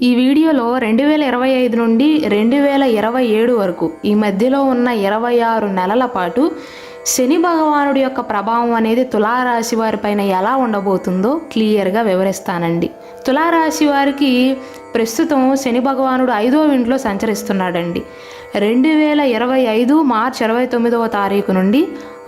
ఈ వీడియోలో 2025 నుండి 2027 వరకు ఈ మధ్యలో ఉన్న 26 నెలల పాటు శని భగవానుడి యొక్క ప్రభావం అనేది తులారాశి వారిపైన ఎలా ఉండబోతుందో క్లియర్గా వివరిస్తానండి. తులారాశి వారికి ప్రస్తుతం శని భగవానుడు 5వ ఇంట్లో సంచరిస్తున్నాడండి. 2025 మార్చి 29వ తారీఖు నుండి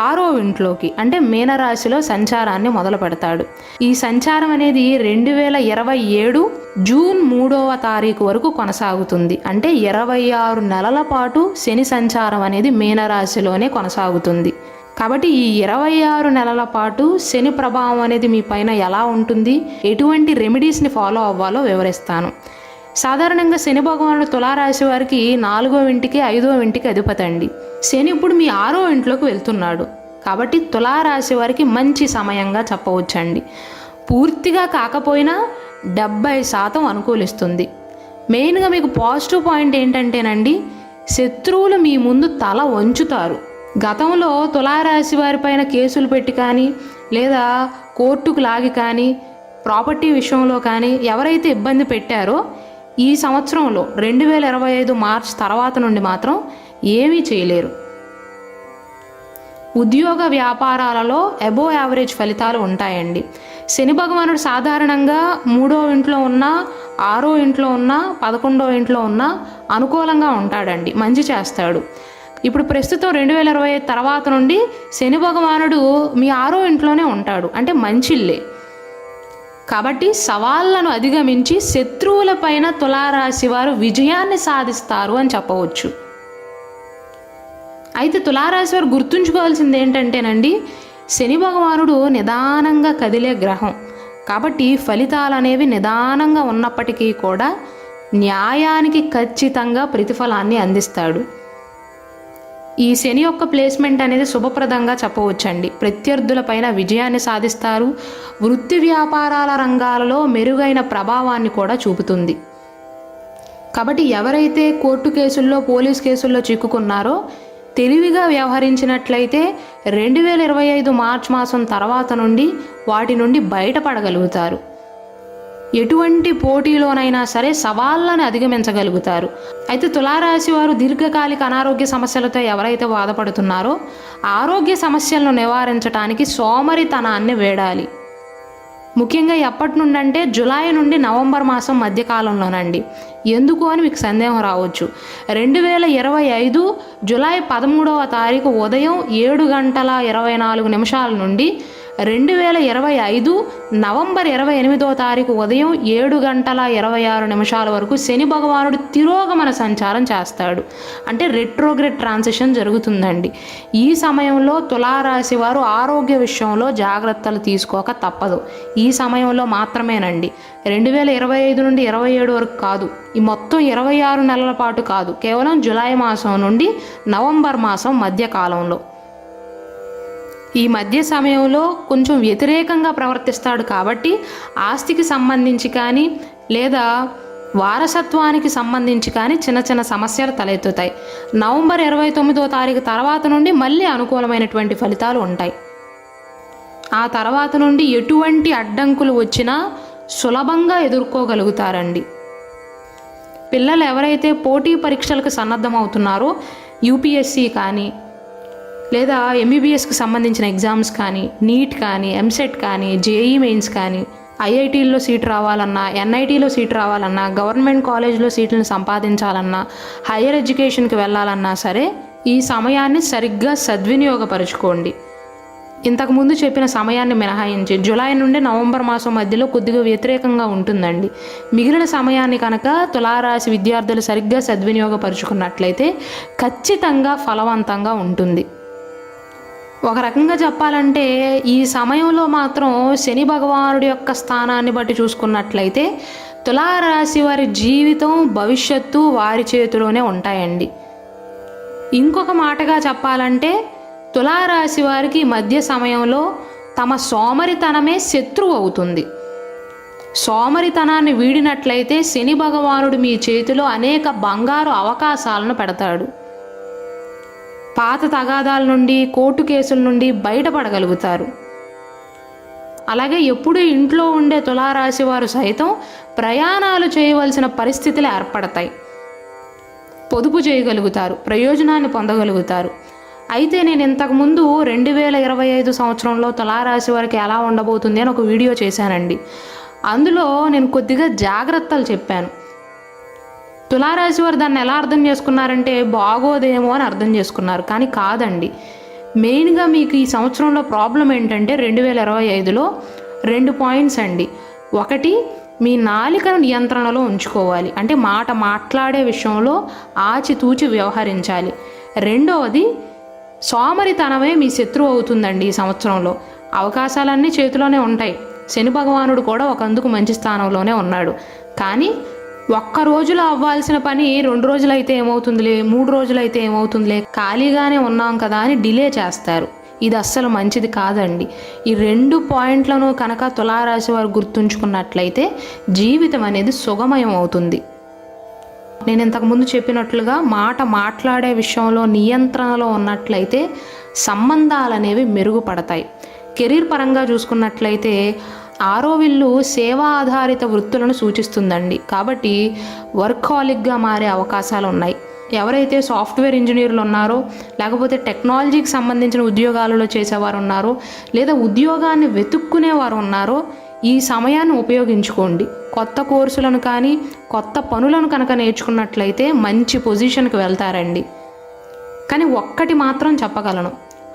6వ ఇంట్లోకి అంటే మీనరాశిలో సంచారాన్ని మొదలు పెడతాడు. ఈ సంచారం అనేది 2027 జూన్ 3వ తారీఖు వరకు కొనసాగుతుంది. అంటే 26 నెలల పాటు శని సంచారం అనేది మీనరాశిలోనే కొనసాగుతుంది. కాబట్టి ఈ 26 నెలల పాటు శని ప్రభావం అనేది మీ పైన ఎలా ఉంటుంది, ఎటువంటి రెమెడీస్ని ఫాలో అవ్వాలో వివరిస్తాను. సాధారణంగా శని భగవానుడు తులారాశి వారికి 4వ ఇంటికి 5వ ఇంటికి అధిపతి అండి. శని ఇప్పుడు మీ 6వ ఇంట్లోకి వెళ్తున్నాడు. కాబట్టి తులారాశి వారికి మంచి సమయంగా చెప్పవచ్చండి. పూర్తిగా కాకపోయినా 70% అనుకూలిస్తుంది. మెయిన్గా మీకు పాజిటివ్ పాయింట్ ఏంటంటేనండి, శత్రువులు మీ ముందు తల వంచుతారు. గతంలో తులారాశి వారిపైన కేసులు పెట్టి కానీ లేదా కోర్టుకు లాగి కానీ ప్రాపర్టీ విషయంలో కానీ ఎవరైతే ఇబ్బంది పెట్టారో ఈ సంవత్సరంలో 2025 మార్చ్ తర్వాత నుండి మాత్రం ఏమీ చేయలేరు. ఉద్యోగ వ్యాపారాలలో అబోవ్ యావరేజ్ ఫలితాలు ఉంటాయండి. శని భగవానుడు సాధారణంగా 3వ ఇంట్లో ఉన్న, 6వ ఇంట్లో ఉన్న, 11వ ఇంట్లో ఉన్న అనుకూలంగా ఉంటాడండి, మంచి చేస్తాడు. ఇప్పుడు ప్రస్తుతం 2025 తర్వాత నుండి శని భగవానుడు మీ 6వ ఇంట్లోనే ఉంటాడు, అంటే మంచిల్లే. కాబట్టి సవాళ్లను అధిగమించి శత్రువులపైన తులారాశి వారు విజయాన్ని సాధిస్తారు అని చెప్పవచ్చు. అయితే తులారాశి వారు గుర్తుంచుకోవాల్సింది ఏంటంటేనండి, శని భగవానుడు నిదానంగా కదిలే గ్రహం. కాబట్టి ఫలితాలు అనేవి నిదానంగా ఉన్నప్పటికీ కూడా న్యాయానికి ఖచ్చితంగా ప్రతిఫలాన్ని అందిస్తాడు. ఈ శని యొక్క ప్లేస్మెంట్ అనేది శుభప్రదంగా చెప్పవచ్చండి. ప్రత్యర్థులపైన విజయాన్ని సాధిస్తారు. వృత్తి వ్యాపారాల రంగాలలో మెరుగైన ప్రభావాన్ని కూడా చూపుతుంది. కాబట్టి ఎవరైతే కోర్టు కేసుల్లో, పోలీస్ కేసుల్లో చిక్కుకున్నారో తెలివిగా వ్యవహరించినట్లయితే 2025 మార్చి మాసం తర్వాత నుండి వాటి నుండి బయటపడగలుగుతారు. ఎటువంటి పోటీలోనైనా సరే సవాళ్ళను అధిగమించగలుగుతారు. అయితే తులారాశి వారు దీర్ఘకాలిక అనారోగ్య సమస్యలతో ఎవరైతే బాధపడుతున్నారో ఆరోగ్య సమస్యలను నివారించడానికి సోమరితనాన్ని వేడాలి. ముఖ్యంగా ఎప్పటి నుండి అంటే జూలై నుండి నవంబర్ మాసం మధ్యకాలంలోనండి. ఎందుకు అని మీకు సందేహం రావచ్చు. 2025 జూలై 13వ తారీఖు ఉదయం 7:24 నుండి 2025 నవంబర్ 28వ తారీఖు ఉదయం 7:26 వరకు శని భగవానుడు తిరోగమన సంచారం చేస్తాడు. అంటే రెట్రోగ్రేడ్ ట్రాన్సిషన్ జరుగుతుందండి. ఈ సమయంలో తులారాశి వారు ఆరోగ్య విషయంలో జాగ్రత్తలు తీసుకోక తప్పదు. ఈ సమయంలో మాత్రమేనండి, 2025 నుండి 27 వరకు కాదు, ఈ మొత్తం 26 నెలల పాటు కాదు, కేవలం జూలై మాసం నుండి నవంబర్ మాసం మధ్య కాలంలో. ఈ మధ్య సమయంలో కొంచెం వ్యతిరేకంగా ప్రవర్తిస్తాడు. కాబట్టి ఆస్తికి సంబంధించి కానీ లేదా వారసత్వానికి సంబంధించి కానీ చిన్న చిన్న సమస్యలు తలెత్తుతాయి. నవంబర్ 29వ తారీఖు తర్వాత నుండి మళ్ళీ అనుకూలమైనటువంటి ఫలితాలు ఉంటాయి. ఆ తర్వాత నుండి ఎటువంటి అడ్డంకులు వచ్చినా సులభంగా ఎదుర్కోగలుగుతారండి. పిల్లలు ఎవరైతే పోటీ పరీక్షలకు సన్నద్ధమవుతున్నారో యూపీఎస్సీ కానీ లేదా ఎంబీబీఎస్కి సంబంధించిన ఎగ్జామ్స్ కానీ, నీట్ కానీ, ఎంసెట్ కానీ, జేఈ మెయిన్స్ కానీ, ఐఐటీల్లో సీట్ రావాలన్నా, ఎన్ఐటీలో సీట్ రావాలన్నా, గవర్నమెంట్ కాలేజ్లో సీట్లను సంపాదించాలన్నా, హైయర్ ఎడ్యుకేషన్కి వెళ్ళాలన్నా సరే ఈ సమయాన్ని సరిగ్గా సద్వినియోగపరచుకోండి. ఇంతకుముందు చెప్పిన సమయాన్ని మినహాయించి జూలై నుండి నవంబర్ మాసం మధ్యలో కొద్దిగా వ్యతిరేకంగా ఉంటుందండి. మిగిలిన సమయాన్ని కనుక తులారాశి విద్యార్థులు సరిగ్గా సద్వినియోగపరుచుకున్నట్లయితే ఖచ్చితంగా ఫలవంతంగా ఉంటుంది. ఒక రకంగా చెప్పాలంటే ఈ సమయంలో మాత్రం శని భగవానుడి యొక్క స్థానాన్ని బట్టి చూసుకున్నట్లయితే తులారాశి వారి జీవితం, భవిష్యత్తు వారి చేతిలోనే ఉంటాయండి. ఇంకొక మాటగా చెప్పాలంటే తులారాశి వారికి మధ్య సమయంలో తమ సోమరితనమే శత్రువు అవుతుంది. సోమరితనాన్ని వీడినట్లయితే శని భగవానుడు మీ చేతిలో అనేక బంగారు అవకాశాలను పెడతాడు. పాత తగాదాల నుండి, కోర్టు కేసుల నుండి బయటపడగలుగుతారు. అలాగే ఎప్పుడూ ఇంట్లో ఉండే తులారాశి వారు సైతం ప్రయాణాలు చేయవలసిన పరిస్థితులు ఏర్పడతాయి. పొదుపు చేయగలుగుతారు, ప్రయోజనాన్ని పొందగలుగుతారు. అయితే నేను ఇంతకుముందు 2025 సంవత్సరంలో తులారాశి వారికి ఎలా ఉండబోతుంది అని ఒక వీడియో చేశానండి. అందులో నేను కొద్దిగా జాగ్రత్తలు చెప్పాను. తులారాశి వారు దాన్ని ఎలా అర్థం చేసుకున్నారంటే బాగోదేమో అని అర్థం చేసుకున్నారు, కానీ కాదండి. మెయిన్గా మీకు ఈ సంవత్సరంలో ప్రాబ్లం ఏంటంటే 2025లో 2 పాయింట్స్ అండి. ఒకటి, మీ నాలికను నియంత్రణలో ఉంచుకోవాలి, అంటే మాట మాట్లాడే విషయంలో ఆచితూచి వ్యవహరించాలి. రెండవది, సోమరితనమే మీ శత్రువు అవుతుందండి ఈ సంవత్సరంలో. అవకాశాలన్నీ చేతిలోనే ఉంటాయి. శని భగవానుడు కూడా ఒకందుకు మంచి స్థానంలోనే ఉన్నాడు. కానీ ఒక్క రోజులో అవ్వాల్సిన పని 2 రోజులైతే ఏమవుతుందిలే, 3 రోజులైతే ఏమవుతుందిలే, ఖాళీగానే ఉన్నాం కదా అని డిలే చేస్తారు. ఇది అస్సలు మంచిది కాదండి. ఈ 2 పాయింట్లను కనుక తులారాశి వారు గుర్తుంచుకున్నట్లయితే జీవితం అనేది సుగమయం అవుతుంది. నేను ఇంతకుముందు చెప్పినట్లుగా మాట మాట్లాడే విషయంలో నియంత్రణలో ఉన్నట్లయితే సంబంధాలు అనేవి మెరుగుపడతాయి. కెరీర్ పరంగా చూసుకున్నట్లయితే 6వ ఇల్లు సేవా ఆధారిత వృత్తులను సూచిస్తుందండి. కాబట్టి వర్కాలిక్గా మారే అవకాశాలు ఉన్నాయి. ఎవరైతే సాఫ్ట్వేర్ ఇంజనీర్లు ఉన్నారో, లేకపోతే టెక్నాలజీకి సంబంధించిన ఉద్యోగాలలో చేసేవారు ఉన్నారో, లేదా ఉద్యోగాన్ని వెతుక్కునేవారు ఉన్నారో ఈ సమయాన్ని ఉపయోగించుకోండి. కొత్త కోర్సులను కానీ కొత్త పనులను కనుక నేర్చుకున్నట్లయితే మంచి పొజిషన్కి వెళ్తారండి. కానీ ఒక్కటి మాత్రం చెప్పగలను,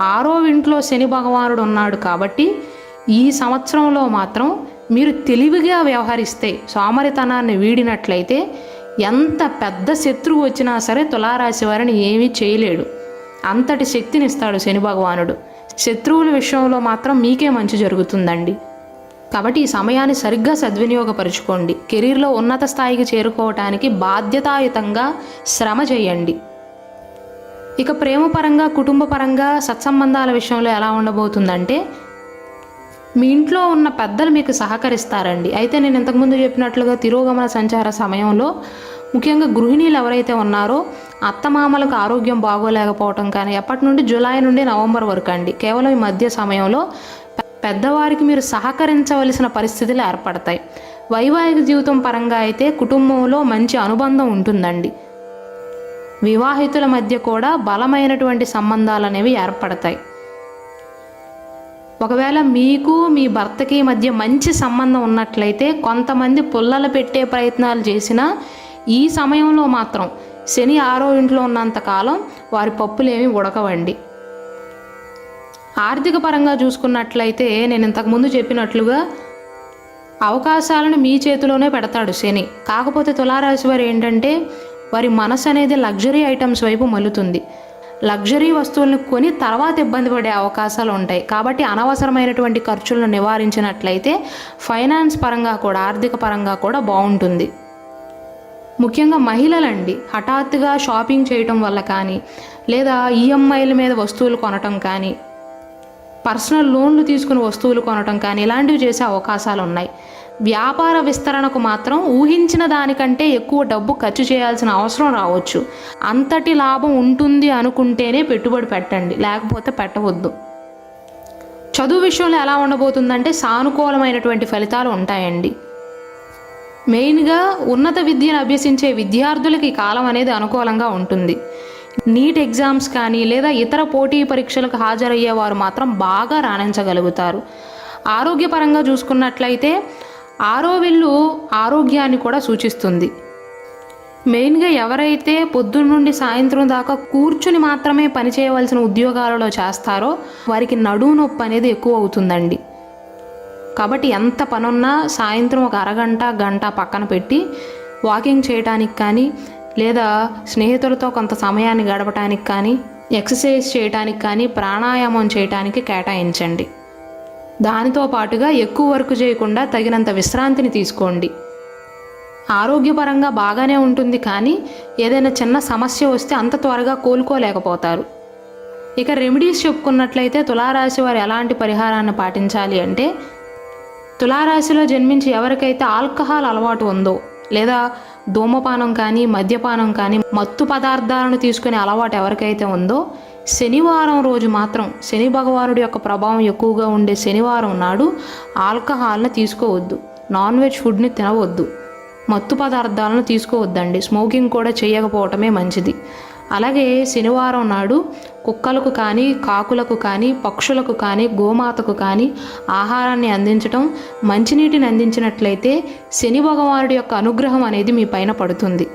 6వ ఇంట్లో శని భగవానుడు ఉన్నాడు కాబట్టి ఈ సంవత్సరంలో మాత్రం మీరు తెలివిగా వ్యవహరిస్తే, సోమరితనాన్ని వీడినట్లయితే ఎంత పెద్ద శత్రువు వచ్చినా సరే తులారాశి వారిని ఏమీ చేయలేడు. అంతటి శక్తినిస్తాడు శని భగవానుడు. శత్రువుల విషయంలో మాత్రం మీకే మంచి జరుగుతుందండి. కాబట్టి ఈ సమయాన్ని సరిగ్గా సద్వినియోగపరుచుకోండి. కెరీర్లో ఉన్నత స్థాయికి చేరుకోవటానికి బాధ్యతాయుతంగా శ్రమ చేయండి. ఇక ప్రేమ పరంగా, కుటుంబ పరంగా, సత్సంబంధాల విషయంలో ఎలా ఉండబోతుందంటే మీ ఇంట్లో ఉన్న పెద్దలు మీకు సహకరిస్తారండి. అయితే నేను ఇంతకుముందు చెప్పినట్లుగా తిరోగమన సంచార సమయంలో ముఖ్యంగా గృహిణీలు ఎవరైతే ఉన్నారో అత్తమామలకు ఆరోగ్యం బాగోలేకపోవటం కానీ, ఎప్పటి నుండి జూలై నుండి నవంబర్ వరకు అండి, కేవలం ఈ మధ్య సమయంలో పెద్దవారికి మీరు సహకరించవలసిన పరిస్థితులు ఏర్పడతాయి. వైవాహిక జీవితం పరంగా అయితే కుటుంబంలో మంచి అనుబంధం ఉంటుందండి. వివాహితుల మధ్య కూడా బలమైనటువంటి సంబంధాలు అనేవి ఏర్పడతాయి. ఒకవేళ మీకు మీ భర్తకి మధ్య మంచి సంబంధం ఉన్నట్లయితే కొంతమంది పుల్లలు పెట్టే ప్రయత్నాలు చేసినా ఈ సమయంలో మాత్రం శని 6వ ఇంట్లో ఉన్నంతకాలం వారి పప్పులేమి ఉడకవండి. ఆర్థిక పరంగా చూసుకున్నట్లయితే నేను ఇంతకుముందు చెప్పినట్లుగా అవకాశాలను మీ చేతిలోనే పెడతాడు శని. కాకపోతే తులారాశి వారు ఏంటంటే వారి మనసు అనేది లగ్జరీ ఐటమ్స్ వైపు మలుతుంది. లగ్జరీ వస్తువులను కొని తర్వాత ఇబ్బంది పడే అవకాశాలు ఉంటాయి. కాబట్టి అనవసరమైనటువంటి ఖర్చులను నివారించినట్లయితే ఫైనాన్స్ పరంగా కూడా, ఆర్థిక పరంగా కూడా బాగుంటుంది. ముఖ్యంగా మహిళలండి, హఠాత్తుగా షాపింగ్ చేయటం వల్ల కానీ, లేదా ఈఎంఐల మీద వస్తువులు కొనటం కానీ, పర్సనల్ లోన్లు తీసుకుని వస్తువులు కొనటం కానీ ఇలాంటివి చేసే అవకాశాలు ఉన్నాయి. వ్యాపార విస్తరణకు మాత్రం ఊహించిన దానికంటే ఎక్కువ డబ్బు ఖర్చు చేయాల్సిన అవసరం రావచ్చు. అంతటి లాభం ఉంటుంది అనుకుంటేనే పెట్టుబడి పెట్టండి, లేకపోతే పెట్టవద్దు. చదువు విషయంలో ఎలా ఉండబోతుందంటే సానుకూలమైనటువంటి ఫలితాలు ఉంటాయండి. మెయిన్గా ఉన్నత విద్యను అభ్యసించే విద్యార్థులకి ఈ కాలం అనేది అనుకూలంగా ఉంటుంది. నీట్ ఎగ్జామ్స్ కానీ లేదా ఇతర పోటీ పరీక్షలకు హాజరయ్యేవారు మాత్రం బాగా రాణించగలుగుతారు. ఆరోగ్యపరంగా చూసుకున్నట్లయితే 6వ ఇల్లు ఆరోగ్యాన్ని కూడా సూచిస్తుంది. మెయిన్గా ఎవరైతే పొద్దున్న నుండి సాయంత్రం దాకా కూర్చుని మాత్రమే పనిచేయవలసిన ఉద్యోగాలలో చేస్తారో వారికి నడుము నొప్పి అనేది ఎక్కువ అవుతుందండి. కాబట్టి ఎంత పనున్నా సాయంత్రం ఒక అరగంట, గంట పక్కన పెట్టి వాకింగ్ చేయడానికి కానీ, లేదా స్నేహితులతో కొంత సమయాన్ని గడపడానికి కానీ, ఎక్సర్సైజ్ చేయడానికి కానీ, ప్రాణాయామం చేయడానికి కేటాయించండి. దానితో పాటుగా ఎక్కువ వర్క్ చేయకుండా తగినంత విశ్రాంతిని తీసుకోండి. ఆరోగ్యపరంగా బాగానే ఉంటుంది, కానీ ఏదైనా చిన్న సమస్య వస్తే అంత త్వరగా కోలుకోలేకపోతారు. ఇక రెమెడీస్ చెప్పుకున్నట్లయితే తులారాశి వారు ఎలాంటి పరిహారాన్ని పాటించాలి అంటే, తులారాశిలో జన్మించి ఎవరికైతే ఆల్కహాల్ అలవాటు ఉందో, లేదా ధూమపానం కానీ, మద్యపానం కానీ, మత్తు పదార్థాలను తీసుకునే అలవాటు ఎవరికైతే ఉందో శనివారం రోజు మాత్రం శని భగవానుడి యొక్క ప్రభావం ఎక్కువగా ఉండే శనివారం నాడు ఆల్కహాల్ని తీసుకోవద్దు, నాన్ వెజ్ ఫుడ్ని తినవద్దు, మత్తు పదార్థాలను తీసుకోవద్దండి, స్మోకింగ్ కూడా చేయకపోవటమే మంచిది. అలాగే శనివారం నాడు కుక్కలకు కానీ, కాకులకు కానీ, పక్షులకు కానీ, గోమాతకు కానీ ఆహారాన్ని అందించటం, మంచినీటిని అందించినట్లయితే శని భగవానుడి యొక్క అనుగ్రహం అనేది మీ పైన పడుతుంది.